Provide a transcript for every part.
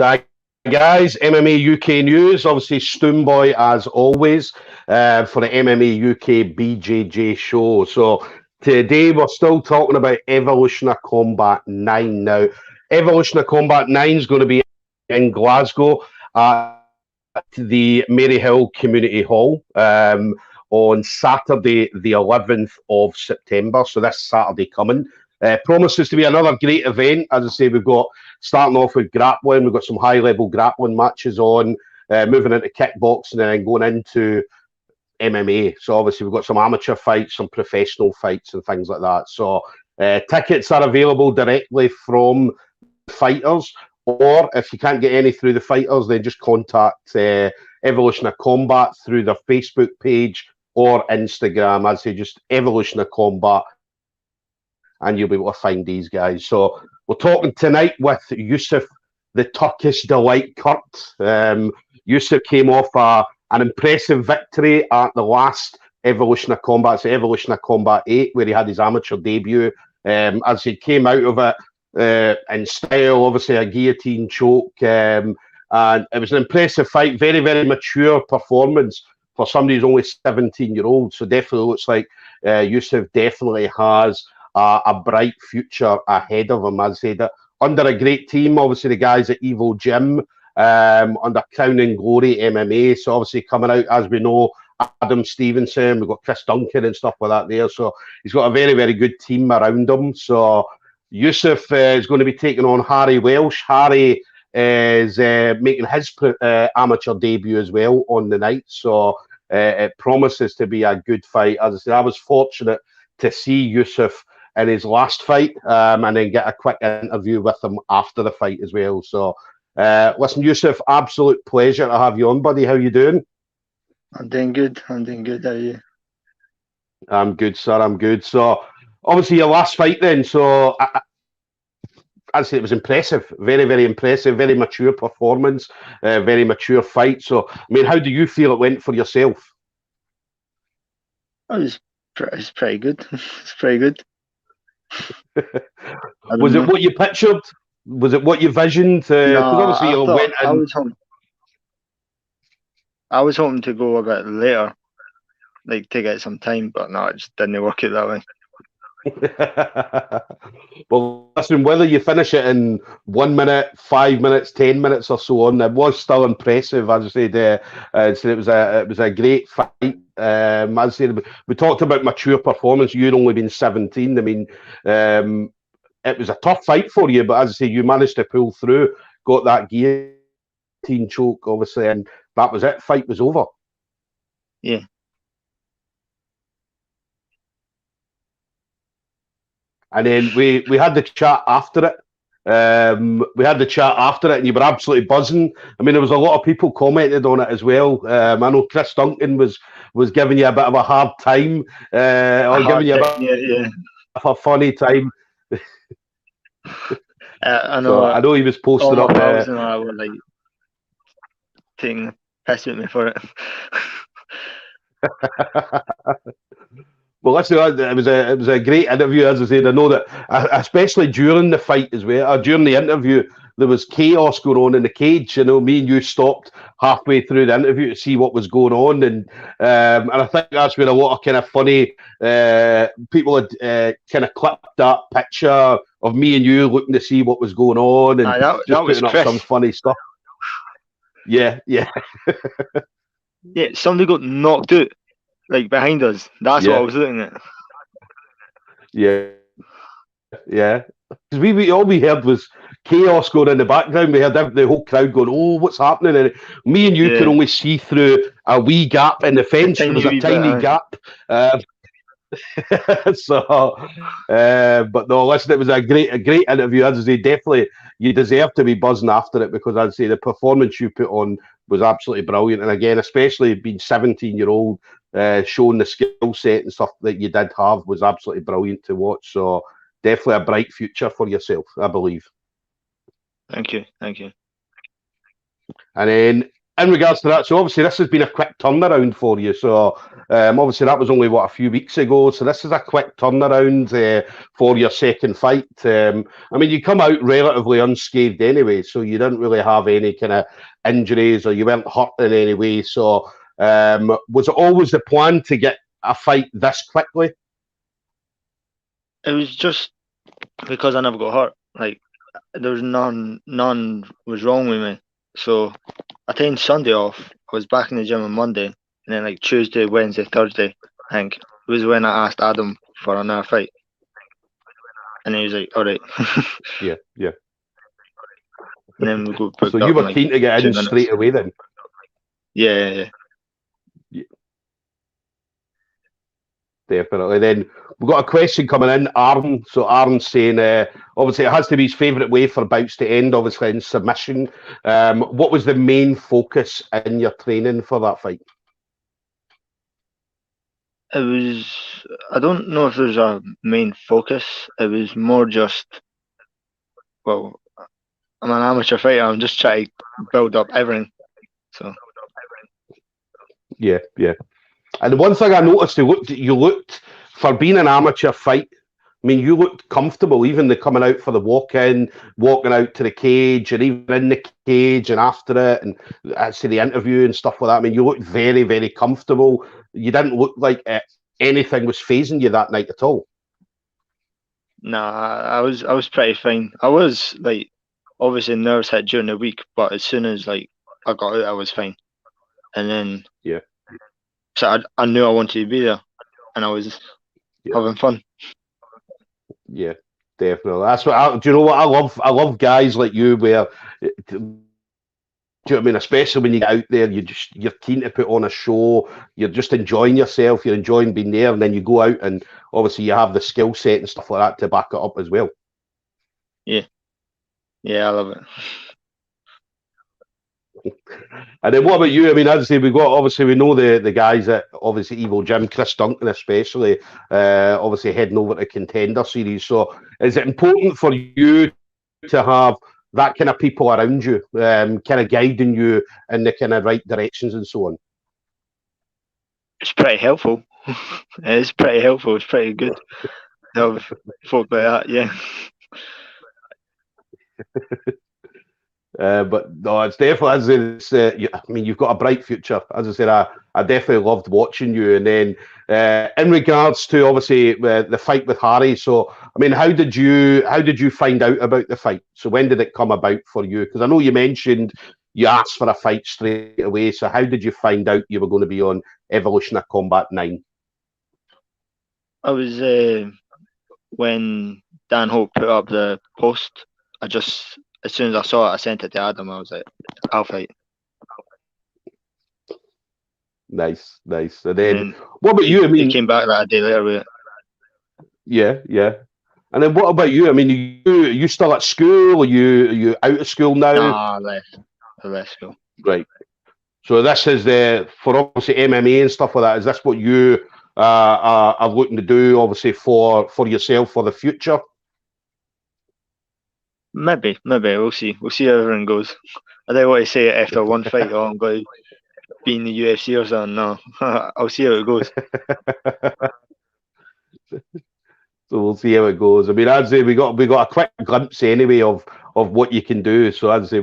So, guys, MMA UK news. Obviously, Stoomboy, as always, for the MMA UK BJJ show. So, today we're still talking about Evolution of Combat 9 now. Evolution of Combat 9 is going to be in Glasgow at the Maryhill Community Hall on Saturday, the 11th of September. So, this Saturday coming. Promises to be another great event. As I say, we've got starting off with grappling. We've got some high-level grappling matches on, moving into kickboxing and then going into MMA. So obviously we've got some amateur fights, some professional fights and things like that. So tickets are available directly from fighters, or if you can't get any through the fighters, then just contact Evolution of Combat through their Facebook page or Instagram. I'd say just Evolution of Combat, and you'll be able to find these guys. So we're talking tonight with Yusuf, the Turkish Delight Kurt. Yusuf came off an impressive victory at the last Evolution of Combat, so Evolution of Combat 8, where he had his amateur debut. As he came out of it in style, obviously a guillotine choke, and it was an impressive fight, very, very mature performance for somebody who's only 17-year-old. So definitely looks like Yusuf definitely has a bright future ahead of him. As I said, under a great team, obviously the guys at Evo Gym, under Crown and Glory MMA. So obviously coming out, as we know, Adam Stevenson, we've got Chris Duncan and stuff like that there. So he's got a very, very good team around him. So Yusuf is going to be taking on Harry Welsh. Harry is making his amateur debut as well on the night. So it promises to be a good fight. As I said, I was fortunate to see Yusuf in his last fight, and then get a quick interview with him after the fight as well. So, listen, Yusuf, absolute pleasure to have you on, buddy. How you doing? I'm doing good. How are you? I'm good, sir. I'm good. So, obviously, your last fight then. So, I'd say it was impressive. Very, very impressive. Very mature performance. Very mature fight. So, I mean, how do you feel it went for yourself? It's pretty good. It's pretty good. Was it what you pictured? Was it what you visioned? Because obviously you went in. I was hoping to go a bit later, like to get some time, but no, it just didn't work out that way. Well, listen, whether you finish it in 1 minute, 5 minutes, 10 minutes or so on, it was still impressive. As I said, so it was a great fight. As I said, we talked about mature performance. You'd only been 17. I mean, it was a tough fight for you, but as I say, you managed to pull through, got that guillotine choke, obviously, and that was it. Fight was over. Yeah. And then we had the chat after it. And you were absolutely buzzing. I mean, there was a lot of people commented on it as well. I know Chris Duncan was giving you a bit of a hard time, or giving you a bit of a funny time. I know. So I know he was posting up there. And I were like taking the piss at me for it. Well, listen, it was a great interview, as I said. I know that, especially during the fight as well, or during the interview, there was chaos going on in the cage. You know, me and you stopped halfway through the interview to see what was going on, and I think that's where a lot of kind of funny people had kind of clipped that picture of me and you looking to see what was going on, and that just was putting up some funny stuff. Yeah. Yeah, somebody got knocked out. Like behind us. That's what I was looking at. Yeah. Because all we heard was chaos going in the background. We heard the whole crowd going, "Oh, what's happening?" And me and you could only see through a wee gap in the fence. There was a tiny gap. But no, listen, it was a great interview. As I say, definitely you deserve to be buzzing after it, because I'd say the performance you put on was absolutely brilliant. And again, especially being 17-year-old, showing the skill set and stuff that you did have was absolutely brilliant to watch. So definitely a bright future for yourself, I believe. Thank you. And then in regards to that, so obviously this has been a quick turnaround for you. So obviously that was only a few weeks ago. So this is a quick turnaround for your second fight. I mean, you come out relatively unscathed anyway, so you didn't really have any kind of injuries or you weren't hurt in any way. So was it always the plan to get a fight this quickly? It was just because I never got hurt. Like there was none was wrong with me. So I taken Sunday off. I was back in the gym on Monday, and then like Tuesday, Wednesday, Thursday, I think was when I asked Adam for another fight, and he was like, "All right." Yeah. And then we got booked So up you were in, like, keen to get 2 in minutes. straight away then? Yeah. Definitely. Then we've got a question coming in, Aaron. So Aaron's saying, obviously it has to be his favourite way for bouts to end, obviously in submission. What was the main focus in your training for that fight? It was. I don't know if there's a main focus. It was more just. Well, I'm an amateur fighter. I'm just trying to build up everything. So. Yeah. And the one thing I noticed, you looked for being an amateur fight. I mean, you looked comfortable, even the coming out for the walking out to the cage, and even in the cage and after it, and actually the interview and stuff like that. I mean, you looked very, very comfortable. You didn't look like anything was phasing you that night at all. Nah, I was pretty fine. I was like obviously nerves hit during the week, but as soon as like I got out, I was fine. And then so I knew I wanted to be there, and I was having fun. Yeah, definitely. That's what. Do you know what I love? I love guys like you, where do you know what I mean? Especially when you get out there, you're keen to put on a show. You're just enjoying yourself. You're enjoying being there, and then you go out and obviously you have the skill set and stuff like that to back it up as well. Yeah, I love it. And then what about you? I mean, as I say, we know the guys at obviously Evil Gym, Chris Duncan especially, obviously heading over to Contender Series. So is it important for you to have that kind of people around you, kind of guiding you in the kind of right directions and so on? It's pretty helpful. It's pretty helpful. It's pretty good to have folk like that. Yeah. But no, it's definitely, I mean, you've got a bright future. As I said, I definitely loved watching you. And then in regards to obviously the fight with Harry, so I mean, how did you find out about the fight? So when did it come about for you? Because I know you mentioned you asked for a fight straight away. So how did you find out you were going to be on Evolution of Combat 9? I was when Dan Hope put up the post. As soon as I saw it, I sent it to Adam. I was like, "I'll fight." Nice. And then what about you? I mean, he came back like a day later with it. Yeah. And then what about you? I mean, you still at school? Are you out of school now? Nah, I left school. Right. So this is for obviously MMA and stuff like that. Is this what you are looking to do, obviously for yourself for the future? Maybe we'll see. We'll see how everything goes. I don't want to say it after one fight. I'm going to be in the UFC or something. No, I'll see how it goes. So we'll see how it goes. I mean, I'd say we got a quick glimpse anyway of what you can do. So I'd say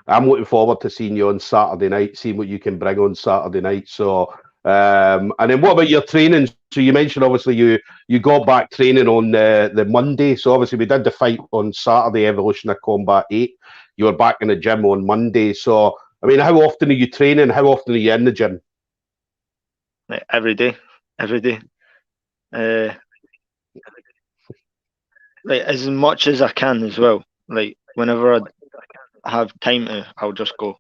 I'm looking forward to seeing you on Saturday night, seeing what you can bring on Saturday night. So and then what about your training? So you mentioned obviously you got back training on the Monday. So obviously we did the fight on Saturday, Evolution of Combat 8. You were back in the gym on Monday. So I mean, how often are you training? How often are you in the gym? Like every day. Like as much as I can as well. Like whenever I have time I'll just go.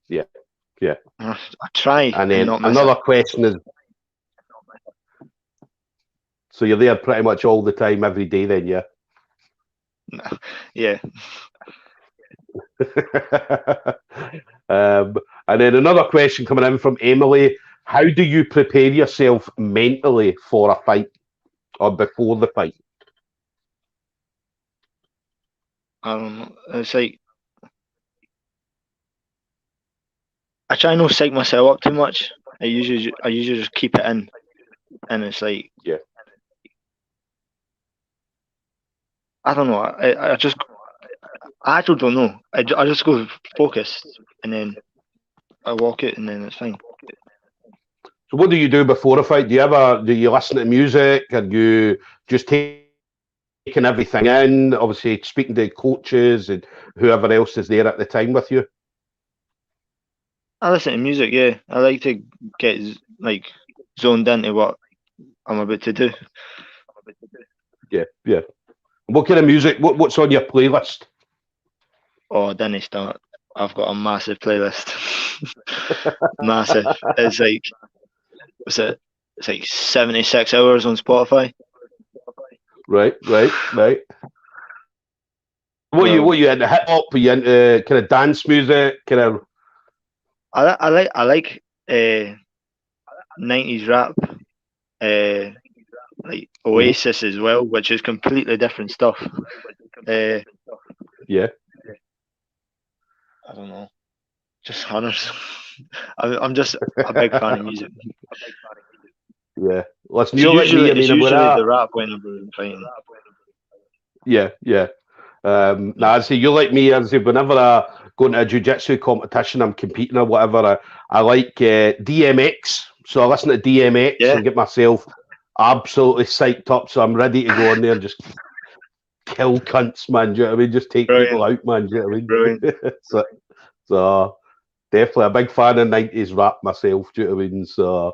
Yeah. I try. And then another question is, so you're there pretty much all the time, every day then, yeah? Yeah. And then another question coming in from Emily. How do you prepare yourself mentally for a fight or before the fight? It's like I try not to psych myself up too much. I usually just keep it in, and it's like, Yeah. I don't know. I actually don't know. I just go focused, and then I walk it, and then it's fine. So what do you do before a fight? Do you listen to music? Are you just taking everything in? Obviously, speaking to coaches and whoever else is there at the time with you. I listen to music. Yeah, I like to get like zoned into what I'm about to do. Yeah, yeah. What kind of music? What's on your playlist? Oh, then they start. I've got a massive playlist. Massive. It's like, what's it? It's like 76 hours on Spotify. Right. What are you into? Hip hop? Are you into kind of dance music? Kind of. I like 90s rap, like Oasis as well, which is completely different stuff. Yeah. I don't know, just Hunters. I'm just a big fan of music. Yeah. Listen, It's you're like me. I mean, usually the rap whenever I'm playing. Yeah. Now, I say you're like me. I say whenever I go into a jiu-jitsu competition, I'm competing or whatever. I like DMX, so I listen to DMX and get myself absolutely psyched up. So I'm ready to go in there and just kill cunts, man. Do you know what I mean? Just take people out, man. Do you know what I mean? Brilliant. so definitely a big fan of 90s rap myself. Do you know what I mean? So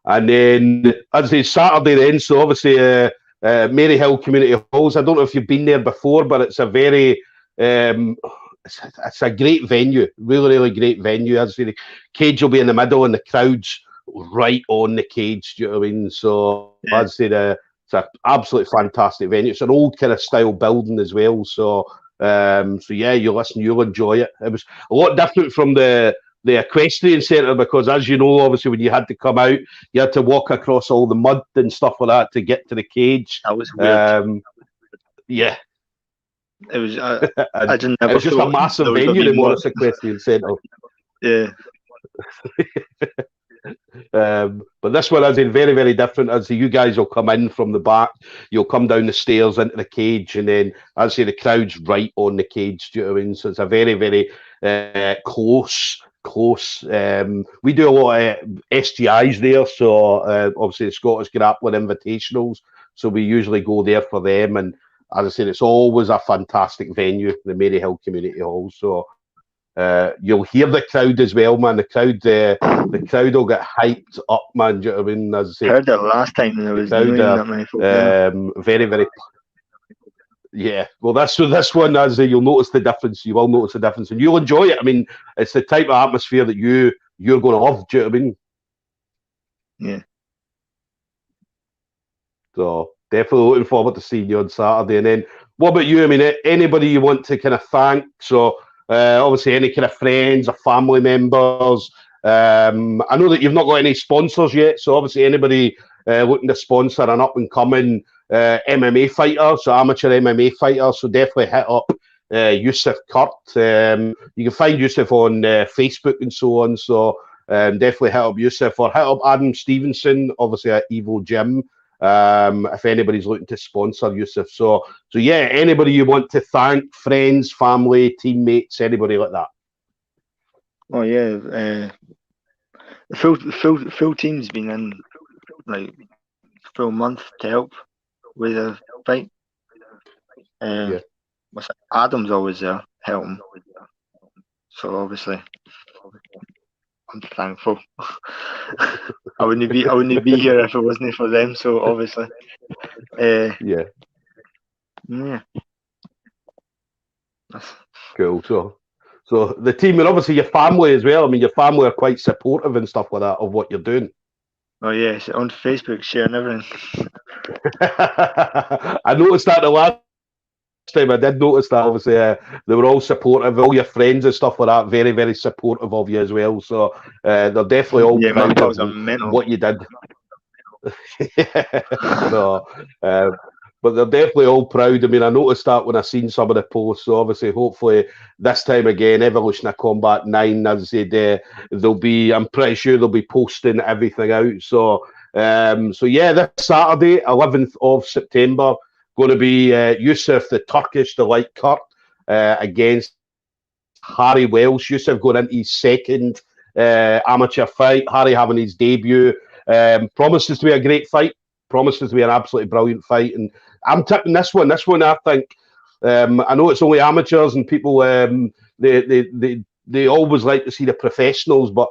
and then as I say Saturday then. So obviously. Maryhill Community Halls. I don't know if you've been there before, but it's a very, it's a great venue. Really great venue. As the cage will be in the middle, and the crowd's right on the cage. Do you know what I mean? So I'd say it's an absolutely fantastic venue. It's an old kind of style building as well. So yeah, you'll enjoy it. It was a lot different from the equestrian centre because, as you know, obviously when you had to come out, you had to walk across all the mud and stuff like that to get to the cage. That was weird. Yeah, it was. I didn't. It was just a massive venue, the Morris Equestrian Centre. Yeah. But this one is very different. As you guys will come in from the back, you'll come down the stairs into the cage, and then as I say, the crowd's right on the cage. Do you know what I mean? So it's a very close. We do a lot of SGIs there, so obviously the Scottish Grappling Invitationals. So we usually go there for them, and as I said, it's always a fantastic venue, the Maryhill Community Hall. So you'll hear the crowd as well, man. The crowd will get hyped up, man. Do you know what I mean? As I say, heard that last time, and there was that many folk there. Very. Yeah, well, this one, as you'll notice the difference. You will notice the difference, and you'll enjoy it. I mean, it's the type of atmosphere that you're going to love. Do you know what I mean? Yeah. So definitely looking forward to seeing you on Saturday. And then, what about you? I mean, anybody you want to kind of thank? So obviously, any kind of friends or family members. I know that you've not got any sponsors yet, so obviously anybody looking to sponsor an up and coming MMA fighter, so amateur MMA fighter, so definitely hit up Yusuf Kurt. You can find Yusuf on Facebook and so on, so definitely hit up Yusuf, or hit up Adam Stevenson, obviously at Evo Gym, if anybody's looking to sponsor Yusuf. So yeah, anybody you want to thank, friends, family, teammates, anybody like that. Oh yeah, the full team's been in like full month to help with a fight. Adam's always there helping, so obviously I'm thankful. I wouldn't be here if it wasn't for them. So obviously, yeah. That's cool. So the team, and obviously your family as well. I mean, your family are quite supportive and stuff like that of what you're doing. Oh yes, on Facebook, sharing everything. I noticed that the last time. I did notice that. Obviously, they were all supportive. All your friends and stuff like that, very supportive of you as well. So they're definitely all proud of what you did. So but they're definitely all proud. I mean, I noticed that when I seen some of the posts. So obviously, hopefully, this time again, Evolution of Combat 9, as I said, they'll be. I'm pretty sure they'll be posting everything out. So, yeah, this Saturday, 11th of September, going to be Yusuf, the Turkish delight Kurt, against Harry Welsh. Yusuf going into his second amateur fight. Harry having his debut. Promises to be a great fight. Promises to be an absolutely brilliant fight. And I'm tipping this one. This one, I think. I know it's only amateurs and people. They always like to see the professionals, but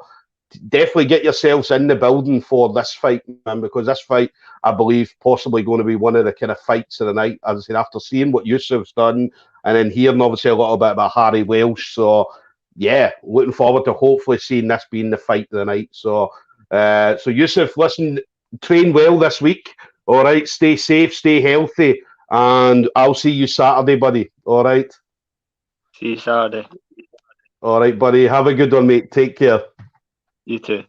definitely get yourselves in the building for this fight, man, because this fight, I believe, possibly going to be one of the kind of fights of the night. As I said, after seeing what Yusuf's done and then hearing obviously a little bit about Harry Welsh, so yeah, looking forward to hopefully seeing this being the fight of the night. So, Yusuf, listen, train well this week. All right, stay safe, stay healthy, and I'll see you Saturday, buddy. All right. See you Saturday. All right, buddy. Have a good one, mate. Take care. You too.